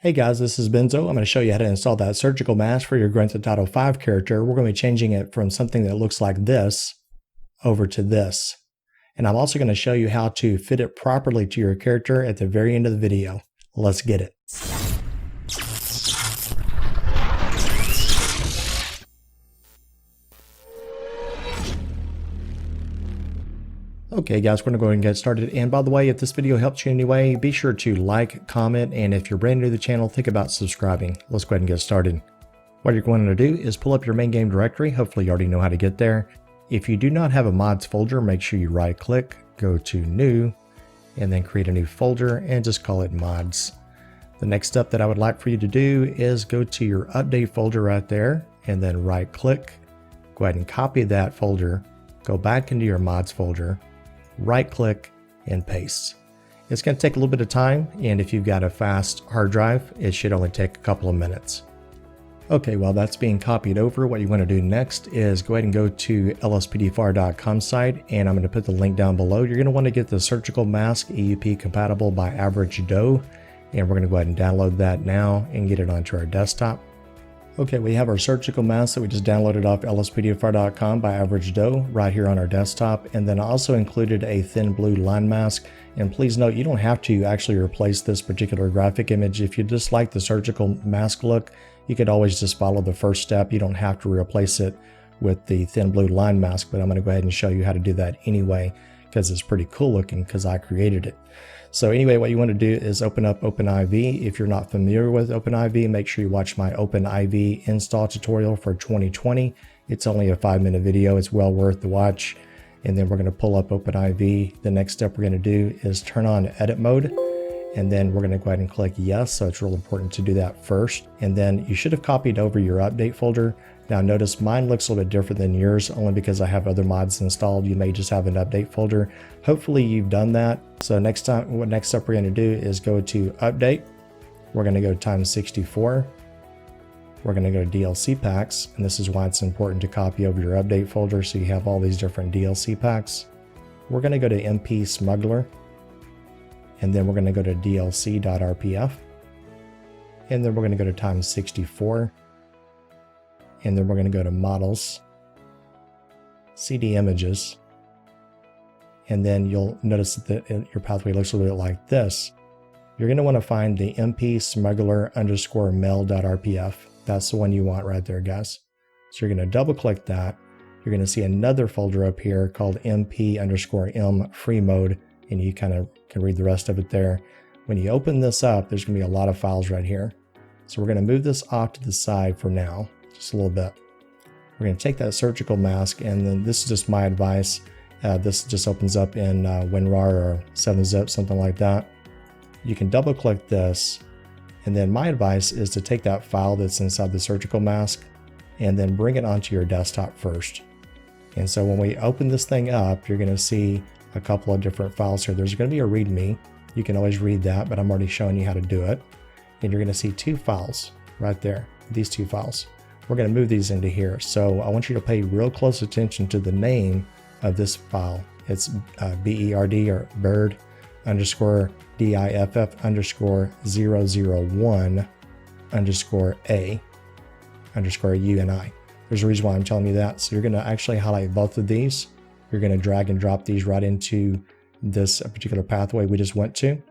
Hey guys, this is Benzo. I'm going to show you how to install that surgical mask for your Grand Theft Auto 5 character. We're going to be changing it from something that looks like this over to this. And I'm also going to show you how to fit it properly to your character at the very end of the video. Let's get it. Okay guys, we're going to go ahead and get started. And by the way, if this video helped you in any way, be sure to like, comment, and if you're brand new to the channel, think about subscribing. Let's go ahead and get started. What you're going to do is pull up your main game directory. Hopefully you already know how to get there. If you do not have a mods folder, make sure you right click, go to new, and then create a new folder and just call it mods. The next step that I would like for you to do is go to your update folder right there and then right click, go ahead and copy that folder, go back into your mods folder, right click and paste. It's going to take a little bit of time, and if you've got a fast hard drive, it should only take a couple of minutes. Okay, while that's being copied over, what you want to do next is go ahead and go to LSPDFR.com site, and I'm going to put the link down below. You're going to want to get the surgical mask EUP compatible by Average Joe, and we're going to go ahead and download that now and get it onto our desktop. Okay, we have our surgical mask that we just downloaded off LSPDFR.com by Average Joe right here on our desktop, and then I also included a thin blue line mask. And please note, you don't have to actually replace this particular graphic image. If you just like the surgical mask look, you could always just follow the first step. You don't have to replace it with the thin blue line mask, but I'm going to go ahead and show you how to do that anyway, because it's pretty cool looking because I created it. So anyway, what you want to do is open up OpenIV. If you're not familiar with OpenIV, make sure you watch my OpenIV install tutorial for 2020. It's only a 5-minute video. It's well worth the watch. And then we're going to pull up OpenIV. The next step we're going to do is turn on edit mode. And then we're going to go ahead and click yes. So it's real important to do that first. And then you should have copied over your update folder. Now notice mine looks a little bit different than yours only because I have other mods installed. You may just have an update folder. Hopefully you've done that. So next step we're going to do is go to update. We're going to go times 64. We're going to go to DLC packs. And this is why it's important to copy over your update folder so you have all these different DLC packs. We're going to go to MP Smuggler. And then we're going to go to DLC.rpf. And then we're going to go to times 64. And then we're going to go to models, CD images, and then you'll notice that your pathway looks a little bit like this. You're going to want to find the MP Smuggler _mail.rpf. That's the one you want right there, guys. So you're going to double click that. You're going to see another folder up here called MP_M free mode, and you kind of can read the rest of it there. When you open this up, there's going to be a lot of files right here. So we're going to move this off to the side for now. Just a little bit. We're going to take that surgical mask, and then this is just my advice. This just opens up in WinRAR or 7-zip, something like that. You can double click this, and then my advice is to take that file that's inside the surgical mask and then bring it onto your desktop first. And so when we open this thing up, you're going to see a couple of different files here. There's going to be a README. You can always read that, but I'm already showing you how to do it. And you're going to see two files right there, these two files. We're going to move these into here. So I want you to pay real close attention to the name of this file. It's BERD or bird _DIFF _001 _A _UNI. There's a reason why I'm telling you that. So you're going to actually highlight both of these. You're going to drag and drop these right into this particular pathway we just went to.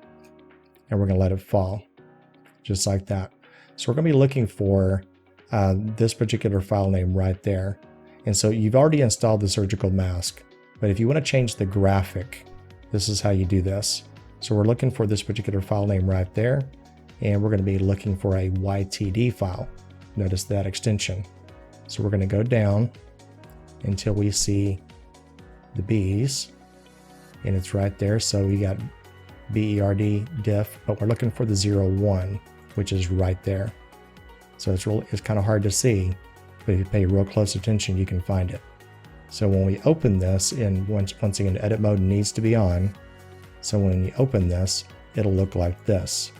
And we're going to let it fall just like that. So we're going to be looking for this particular file name right there. And so you've already installed the surgical mask, but if you want to change the graphic, this is how you do this. So we're looking for this particular file name right there, and we're going to be looking for a YTD file. Notice that extension. So we're going to go down until we see the B's, and it's right there. So we got BERD diff, but we're looking for the 01, which is right there. So it's kind of hard to see, but if you pay real close attention, you can find it. So when we open this, and once again, edit mode needs to be on. So when you open this, it'll look like this.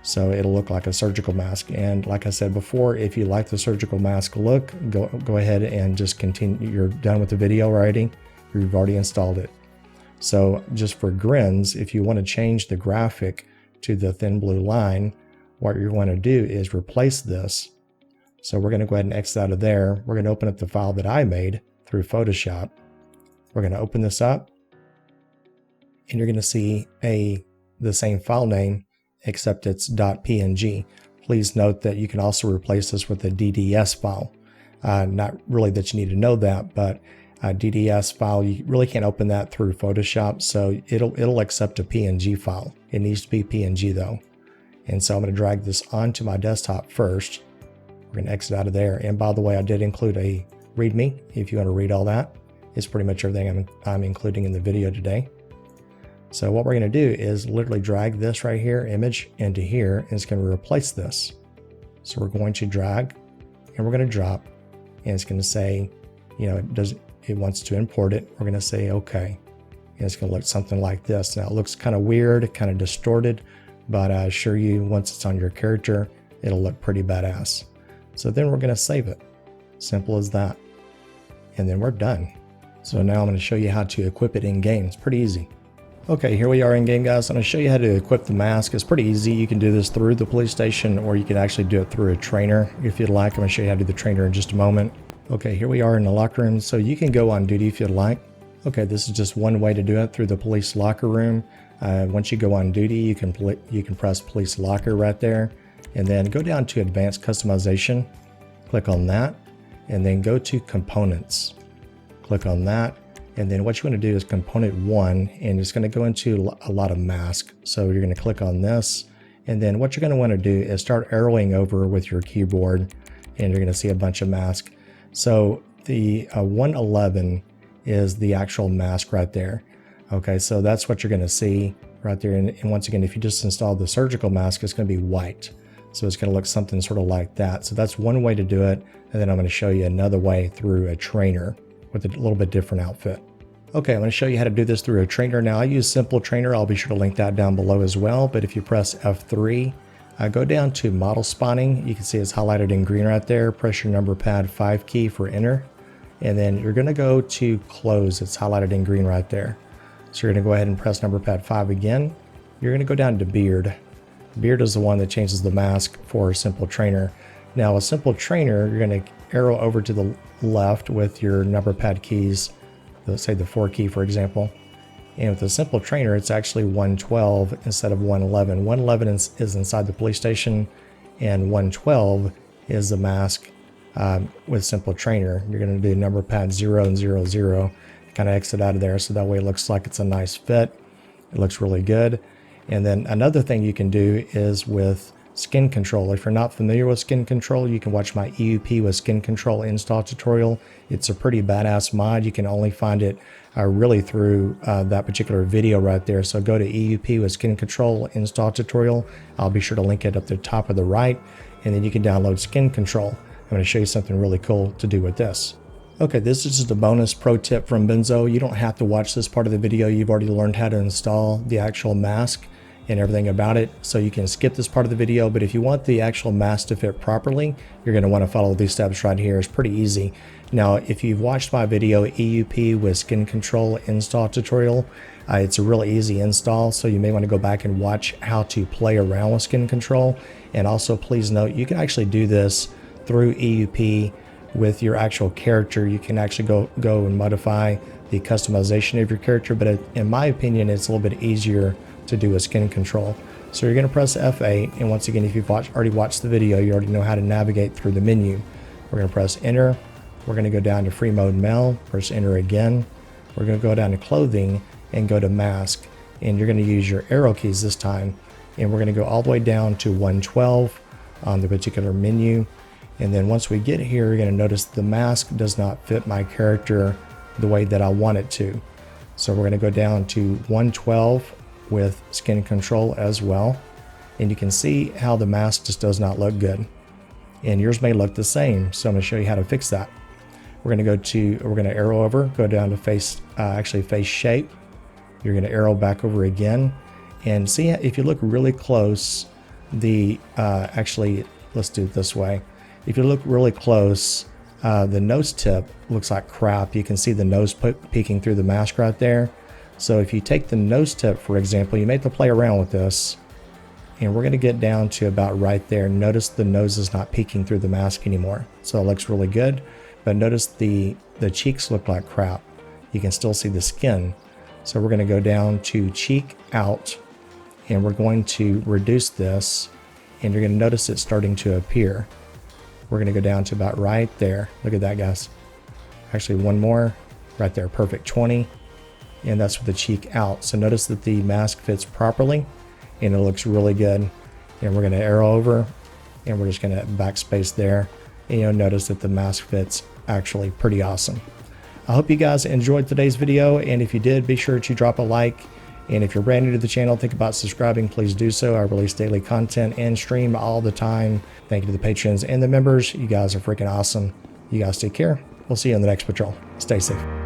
So it'll look like a surgical mask. And like I said before, if you like the surgical mask look, go ahead and just continue. You're done with the video already. You've already installed it. So just for grins, if you want to change the graphic to the thin blue line, what you're going to do is replace this. So we're going to go ahead and exit out of there. We're going to open up the file that I made through Photoshop. We're going to open this up, and you're going to see the same file name, except it's .png. Please note that you can also replace this with a DDS file. Not really that you need to know that, but a DDS file, you really can't open that through Photoshop, so it'll accept a PNG file. It needs to be PNG though. And so I'm going to drag this onto my desktop first. We're going to exit out of there. And by the way, I did include a README if you want to read all that. It's pretty much everything I'm including in the video today. So what we're going to do is literally drag this right here, image, into here, and it's going to replace this. So we're going to drag and we're going to drop, and it's going to say, you know, it wants to import it. We're going to say okay, and it's going to look something like this. Now it looks kind of weird, kind of distorted, but I assure you, once it's on your character, it'll look pretty badass. So then we're going to save it. Simple as that. And then we're done. So now I'm going to show you how to equip it in game. It's pretty easy. Okay, here we are in game, guys. I'm going to show you how to equip the mask. It's pretty easy. You can do this through the police station, or you can actually do it through a trainer if you'd like. I'm going to show you how to do the trainer in just a moment. Okay, here we are in the locker room. So you can go on duty if you'd like. Okay, this is just one way to do it, through the police locker room. Once you go on duty, you can press police locker right there, and then go down to advanced customization. Click on that, and then go to components. Click on that, and then what you want to do is component 1, and it's going to go into a lot of masks. So you're going to click on this, and then what you're going to want to do is start arrowing over with your keyboard, and you're going to see a bunch of masks. So the 111 is the actual mask right there. Okay, so that's what you're going to see right there. And once again, if you just install the surgical mask, it's going to be white. So it's going to look something sort of like that. So that's one way to do it. And then I'm going to show you another way through a trainer with a little bit different outfit. Okay, I'm going to show you how to do this through a trainer. Now I use Simple Trainer. I'll be sure to link that down below as well. But if you press F3, go down to model spawning. You can see it's highlighted in green right there. Press your number pad 5 key for enter. And then you're going to go to close. It's highlighted in green right there. So you're going to go ahead and press number pad 5 again. You're going to go down to beard. Beard is the one that changes the mask for Simple Trainer. Now a Simple Trainer, you're going to arrow over to the left with your number pad keys, let's say the 4 key for example. And with the Simple Trainer, it's actually 112 instead of 111. 111 is inside the police station, and 112 is the mask with Simple Trainer. You're going to do number pad 0 and 0, 0. Kind of exit out of there, so that way it looks like it's a nice fit. It looks really good. And then another thing you can do is with skin control. If you're not familiar with skin control, you can watch my EUP with skin control install tutorial. It's a pretty badass mod. You can only find it really through that particular video right there. So go to EUP with skin control install tutorial. I'll be sure to link it up the top of the right, and then you can download skin control. I'm going to show you something really cool to do with this. Okay, this is just a bonus pro tip from Benzo. You don't have to watch this part of the video. You've already learned how to install the actual mask and everything about it, so you can skip this part of the video. But if you want the actual mask to fit properly, you're going to want to follow these steps right here. It's pretty easy. Now, if you've watched my video EUP with skin control install tutorial, it's a really easy install, so you may want to go back and watch how to play around with skin control. And also please note, you can actually do this through EUP with your actual character. You can actually go and modify the customization of your character, but in my opinion, it's a little bit easier to do with skin control. So you're going to press F8, and once again, if you've already watched the video, you already know how to navigate through the menu. We're going to press enter. We're going to go down to free mode male, press enter again. We're going to go down to clothing and go to mask, and you're going to use your arrow keys this time, and we're going to go all the way down to 112 on the particular menu. And then once we get here, you're going to notice the mask does not fit my character the way that I want it to. So we're going to go down to 112 with skin control as well. And you can see how the mask just does not look good. And yours may look the same. So I'm going to show you how to fix that. We're going to arrow over, go down to face shape. You're going to arrow back over again. And see, if you look really close, let's do it this way. If you look really close, the nose tip looks like crap. You can see the nose peeking through the mask right there. So if you take the nose tip, for example, you may have to play around with this, And we're going to get down to about right there. Notice the nose is not peeking through the mask anymore. So it looks really good. But notice the cheeks look like crap. You can still see the skin. So we're going to go down to cheek out, and we're going to reduce this, and you're going to notice it starting to appear. We're going to go down to about right there. Look at that, guys. Actually, one more right there. Perfect. 20. And that's with the cheek out. So notice that the mask fits properly and it looks really good. And we're going to arrow over, and we're just going to backspace there. And you'll notice that the mask fits actually pretty awesome. I hope you guys enjoyed today's video, and if you did, be sure to drop a like. And if you're brand new to the channel, think about subscribing, please do so. I release daily content and stream all the time. Thank you to the patrons and the members. You guys are freaking awesome. You guys take care. We'll see you on the next patrol. Stay safe.